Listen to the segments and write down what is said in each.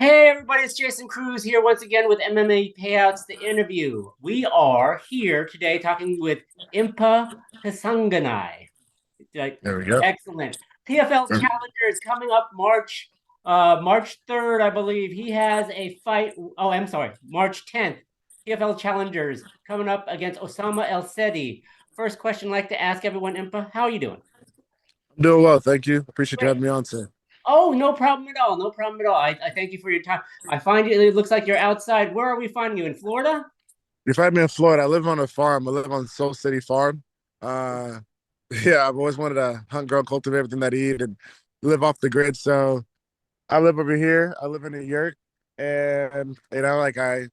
Hey everybody, it's Jason Cruz here once again with MMA Payouts, the interview. We are here today talking with Impa Kasanganay. Like, There we go. excellent. PFL Challengers coming up March 3rd, I believe. He has a fight. Oh, I'm sorry, March 10th. PFL Challengers coming up against Osama El Sedi. First question I'd like to ask everyone, Impa, how are you doing? I'm doing well. Thank you. Appreciate you Great. having me on today. Oh, no problem at all. No problem at all. I thank you for your time. I find you, it looks like you're outside. Where are we finding you? In Florida? You find me in Florida. I live on a farm. I live on Soul City Farm. Uh, yeah, I've always wanted to hunt, grow, cultivate everything that I eat and live off the grid. So I live over here. I live in a yurt. And, like I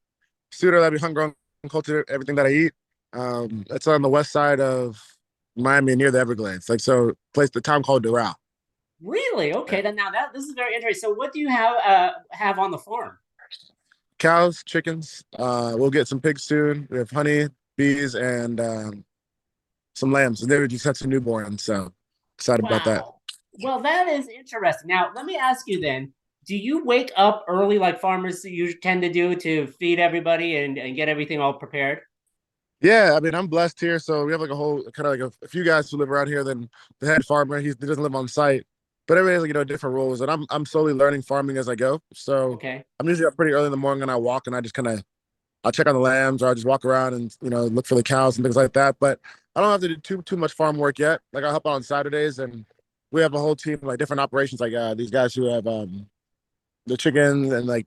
sooner that I be hunt, grow, and cultivate everything that I eat. It's on the west side of Miami near the Everglades. The town called Doral. Really? Okay. Then now that this is very interesting. So what do you have on the farm? Cows, chickens. We'll get some pigs soon. We have honey, bees, and some lambs. And they were just had some newborns, so excited about that. Wow. Well, that is interesting. Now, let me ask you then, do you wake up early like farmers you tend to do to feed everybody and get everything all prepared? Yeah, I mean, I'm blessed here, so we have like a whole kind of like a few guys who live around here. Then the head farmer, he doesn't live on site, but everybody has like different roles, and I'm slowly learning farming as I go. So Okay. I'm usually up pretty early in the morning, and I walk, and I just kind of I'll check on the lambs, or I just walk around and look for the cows and things like that. But I don't have to do too much farm work yet. Like I help out on Saturdays, and we have a whole team like different operations. Like these guys who have the chickens and like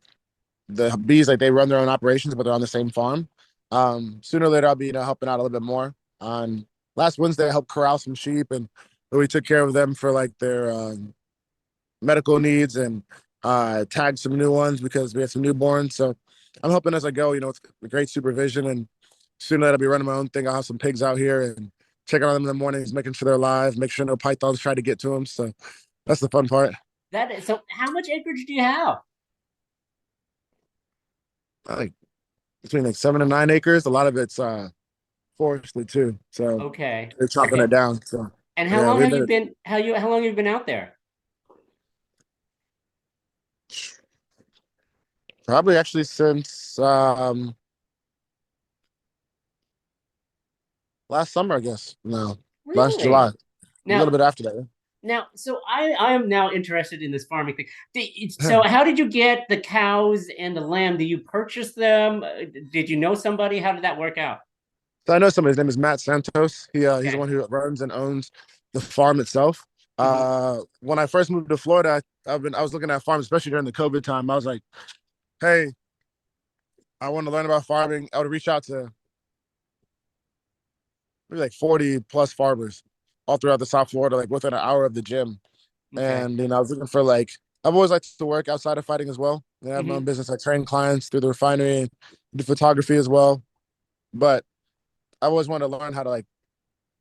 the bees, like they run their own operations, but they're on the same farm. Sooner or later, I'll be helping out a little bit more. On last Wednesday, I helped corral some sheep, and we took care of them for like their medical needs and tagged some new ones because we had some newborns. So I'm helping as I go. It's great supervision, and soon I'll be running my own thing. I'll have some pigs out here and checking on them in the mornings, making sure they're alive, make sure no pythons try to get to them. So that's the fun part. That is, so how much acreage do you have? I think between like 7 and 9 acres. A lot of it's forestry too. So Okay. they're chopping it Okay. down. So And how yeah, long we've have you been been how long have you been out there? probably actually since last summer, I guess. No, last July. Really? A little Now, bit after that. so I am now interested in this farming thing. Yeah. So how did you get the cows and the lamb? Did you purchase them? Did you know somebody? How did that work out? So I know somebody. His name is Matt Santos. He's the Okay. one who runs and owns the farm itself. Hmm. When I first moved to Florida, I was looking at farms, especially during the COVID time. I was like, hey, I want to learn about farming. I would reach out to maybe like 40 plus farmers all throughout the South Florida, like within an hour of the gym. Okay. And I was looking for like I've always liked to work outside of fighting as well. I have my own Hmm. business. I train clients through the refinery, do photography as well. But I always wanted to learn how to like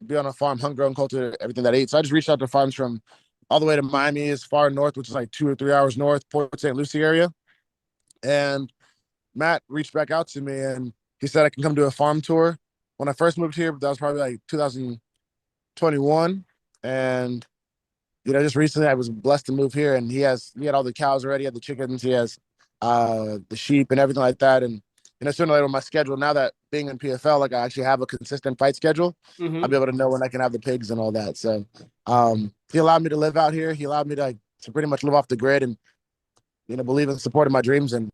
be on a farm, hunt, grow, and cultivate everything that I eat. So I just reached out to farms from all the way to Miami, as far north, which is like 2 or 3 hours north, Port St. Lucie area. And Matt reached back out to me and he said I can come do a farm tour. When I first moved here, that was probably like 2021. And just recently I was blessed to move here, and he had all the cows already, he had the chickens, he has the sheep and everything like that. And sooner or later on my schedule, now that being in PFL, like I actually have a consistent fight schedule, I'll be Hmm. able to know when I can have the pigs and all that. So he allowed me to live out here. He allowed me to pretty much live off the grid and believe in supporting my dreams, and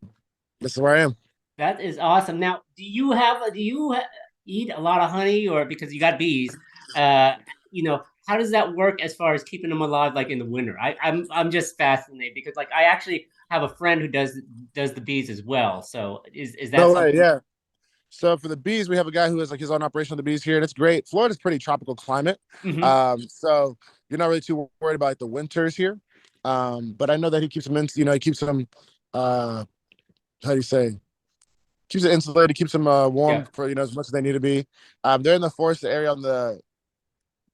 this is where I am. That is awesome. Now, eat a lot of honey, or because you got bees? Uh, how does that work as far as keeping them alive, like in the winter? I'm just fascinated because like I actually have a friend who does the bees as well. So is that No way, something? yeah. So for the bees, we have a guy who has like his own operation of the bees here, and it's great. Florida's pretty tropical climate, Hmm. so you're not really too worried about like, the winters here. But I know that he keeps them in, he keeps them, uh, how do you say, keeps it insulated, keeps them warm Yeah. for as much as they need to be. They're in the forest area on the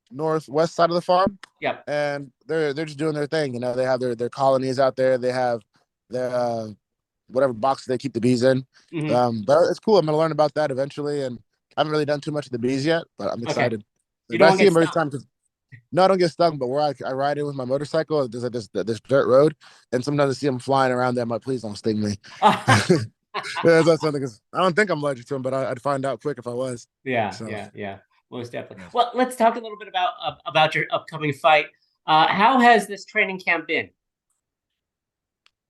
northwest side of the farm, Yeah. and they're just doing their thing. They have their colonies out there. They have their whatever boxes they keep the bees in. Hmm. But it's cool. I'm gonna learn about that eventually, and I haven't really done too much of the bees yet, but I'm Okay. excited. You But don't I want to see get them every stung. time. No, I don't get stung, but where I ride in with my motorcycle, there's like this dirt road, and sometimes I see them flying around there. I'm like, please don't sting me. Yeah, that's something. 'Cause I don't think I'm allergic to them, but I'd find out quick if I was. Yeah, So, yeah, yeah. Most definitely. yeah. Well, let's talk a little bit about your upcoming fight. How has this training camp been?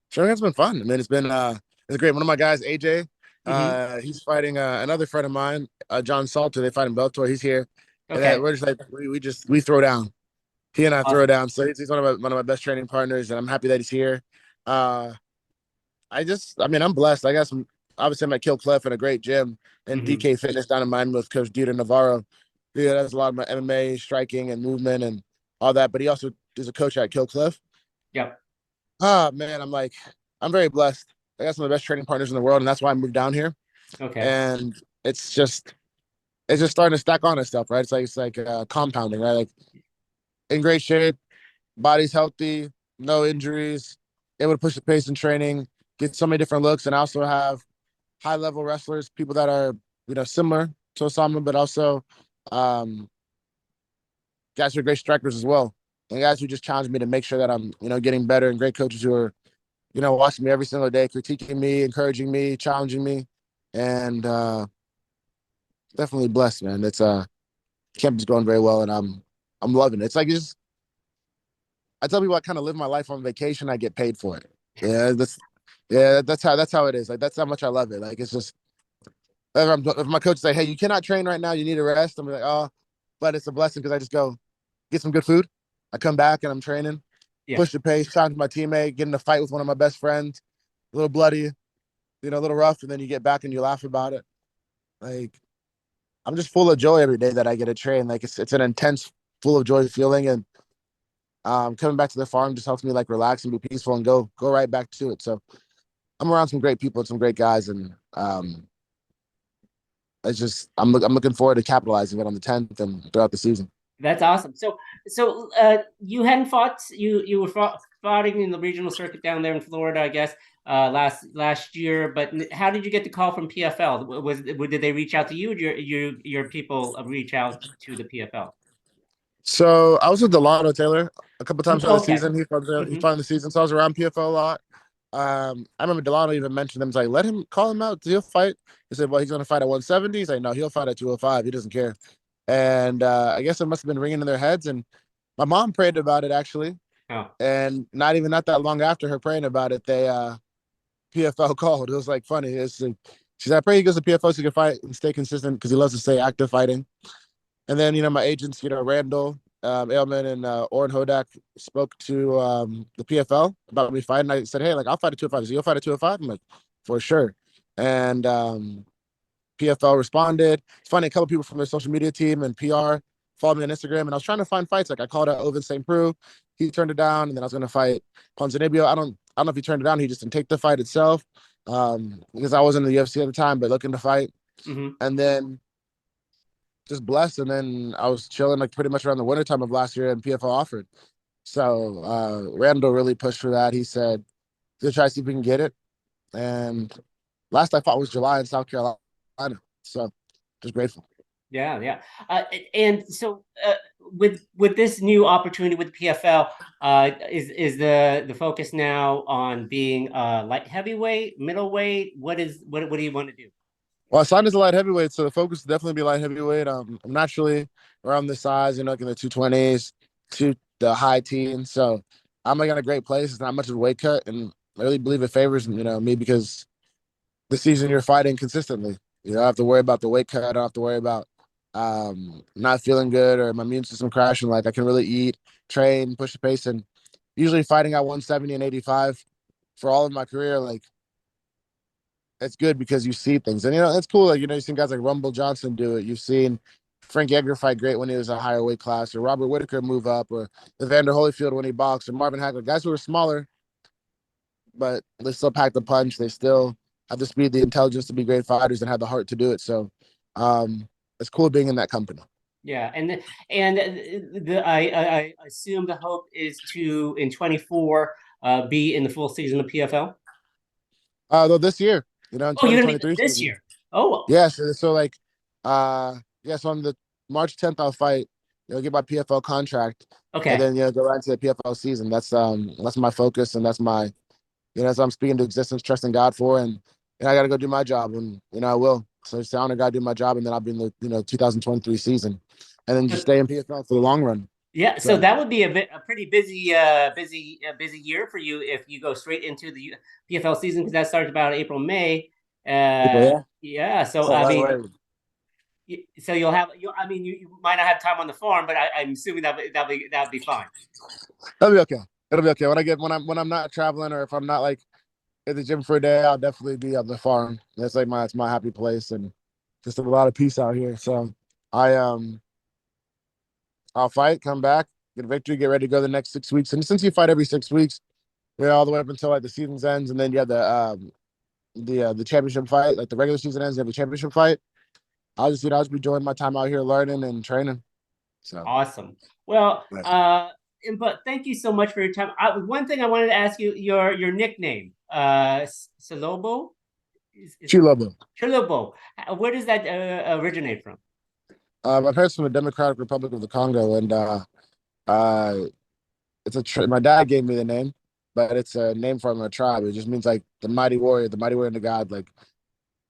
Sure, it's been fun. I mean, it's great. One of my guys, AJ, Hmm. he's fighting another friend of mine, John Salter. They fight in Bellator. He's here, and Okay, we're just like we throw down. He and I throw awesome. down. So he's one of my best training partners, and I'm happy that he's here. Uh, I mean, I'm blessed. I got some. Obviously, I'm at Kill Cliff in a great gym and Hmm. DK Fitness down in Miami with Coach Dieter Navarro. Yeah, that's a lot of my MMA striking and movement and all that. But he also is a coach at Kill Cliff. Yep. Man, I'm very blessed. I got some of the best training partners in the world, and that's why I moved down here. Okay. And it's just it's just starting to stack on itself, right? It's like compounding, right? Like in great shape, body's healthy, no injuries, able to push the pace in training, get so many different looks, and I also have high level wrestlers, people that are similar to Osama, but also um, guys who are great strikers as well, and guys who just challenge me to make sure that I'm getting better, and great coaches who are watching me every single day, critiquing me, encouraging me, challenging me, and definitely blessed, man. It's camp is going very well, and I'm loving it. It's like just I tell people I kind of live my life on vacation. I get paid for it. That's how it is. Like that's how much I love it. Like it's just if my coach say, "Hey, you cannot train right now. You need a rest," I'm like, "Oh," but it's a blessing because I just go get some good food. I come back and I'm training, Yeah. push the pace, challenge my teammate, get in a fight with one of my best friends, a little bloody, a little rough, and then you get back and you laugh about it. Like I'm just full of joy every day that I get to train. Like it's an intense, full of joy feeling, and coming back to the farm just helps me like relax and be peaceful and go right back to it. So I'm around some great people and some great guys, and it's just I'm looking forward to capitalizing it on the 10th and throughout the season. That's awesome. So you hadn't fought. You were fighting in the regional circuit down there in Florida, I guess, last year. But how did you get the call from PFL? Did they reach out to you? Or your people reach out to the PFL? So I was with Delano Taylor a couple times throughout the Okay. season. He Hmm. fought in the season, so I was around PFL a lot. I remember Delano even mentioned him. He's like, let him call him out. He'll fight. He said, well, he's going to fight at 170. He's like, no, he'll fight at 205. He doesn't care. And I guess it must have been ringing in their heads. And my mom prayed about it actually. Oh, And not that long after her praying about it, they PFL called. It was like funny. She said, I pray he goes to PFL so he can fight and stay consistent because he loves to stay active fighting. And then, my agents, Randall, Ailman, and Orrin Hodak spoke to the PFL about me fighting. I said, hey, like, I'll fight at 205. So you'll fight at 205? I'm like, for sure. And PFL responded. It's funny, a couple people from their social media team and PR followed me on Instagram, and I was trying to find fights. Like, I called out Oven St. Preux. He turned it down, and then I was going to fight Ponzinibbio. I don't know if he turned it down. He just didn't take the fight itself because I wasn't in the UFC at the time, but looking to fight. hmm. And then just blessed. And then I was chilling like pretty much around the wintertime of last year, and PFL offered. So Randall really pushed for that. He said, "Let's try to see if we can get it." And last I fought was July in South Carolina. So just grateful. Yeah, yeah. And so with this new opportunity with PFL, is the focus now on being light heavyweight, middleweight? What do you want to do? Well, I signed as a light heavyweight, so the focus will definitely be light heavyweight. I'm naturally around this size, like in the 220s to the high teens. So I'm like in a great place. It's not much of a weight cut, and I really believe it favors me because the season you're fighting consistently. You don't have to worry about the weight cut. I don't have to worry about not feeling good or my immune system crashing. Like I can really eat, train, push the pace, and usually fighting at 170 and 85 for all of my career. Like it's good because you see things, and it's cool. Like you've seen guys like Rumble Johnson do it. You've seen Frank Edgar fight great when he was a higher weight class, or Robert Whitaker move up, or Evander Holyfield when he boxed, or Marvin Hagler, guys who were smaller but they still pack the punch. They still have the speed, the intelligence to be great fighters, and have the heart to do it. So it's cool being in that company. Yeah, I assume the hope is to in 24 be in the full season of PFL. Though this year, in Oh, you're gonna be 2023 this season. year. Oh, Yeah, so like yeah, so on the March 10th I'll fight get my PFL contract, and Okay. then go right into the PFL season. That's my focus, and that's my that's what I'm speaking to existence, trusting God for, and I got to go do my job, and I will. So just I got to do my job, and then I'll be in the 2023 season, and then just stay in PFL for the long run. Yeah, so So that would be a pretty busy year for you if you go straight into the PFL season because that starts about April, May. April, yeah. Yeah, so So I right mean, away. so you'll have I mean, you might not have time on the farm, but I'm assuming that'll be fine. That'll be okay. It'll be okay. When I'm not traveling or if I'm not like at the gym for a day, I'll definitely be on the farm. That's like it's my happy place and just a lot of peace out here. So I I'll fight, come back, get a victory, get ready to go the next 6 weeks. And since you fight every 6 weeks, all the way up until like the season's ends, and then you have the championship fight, like the regular season ends, you have the championship fight. I'll just be enjoying my time out here learning and training. So Awesome. Well, yeah. but thank you so much for your time. One thing I wanted to ask you, your nickname, Salobo, is Chilobo. Chilobo. Where does that originate from? My parents from the Democratic Republic of the Congo, and uh, my dad gave me the name, but it's a name from a tribe. It just means like the mighty warrior and the God. Like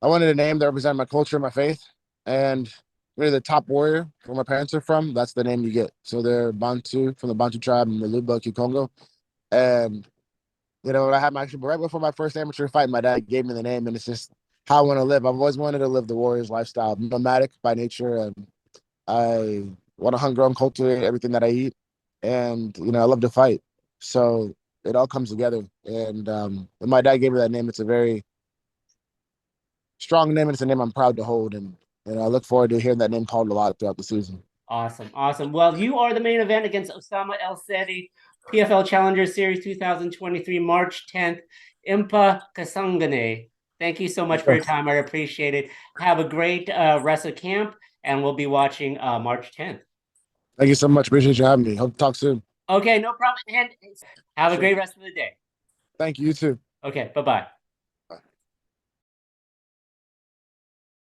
I wanted a name that represented my culture, my faith, and really the top warrior where my parents are from. That's the name you get. So they're Bantu from the Bantu tribe in the Luba, Congo, and when I had right before my first amateur fight, my dad gave me the name, and it's just how I want to live. I've always wanted to live the warrior's lifestyle, nomadic by nature, and I want to hunger and cultivate everything that I eat, and I love to fight. So it all comes together. And when my dad gave me that name, it's a very strong name, and it's a name I'm proud to hold. And I look forward to hearing that name called a lot throughout the season. Awesome, awesome. Well, you are the main event against Osama El Sedi, PFL Challengers Series 2023, March 10th. Impa Kasanganay. Thank you so much for your time. I appreciate it. Have a great rest of camp, and we'll be watching March 10th. Thank you so much. Appreciate you having me. Hope to talk soon. Okay, no problem. And have a Sure. great rest of the day. Thank you. You too. Okay, bye-bye.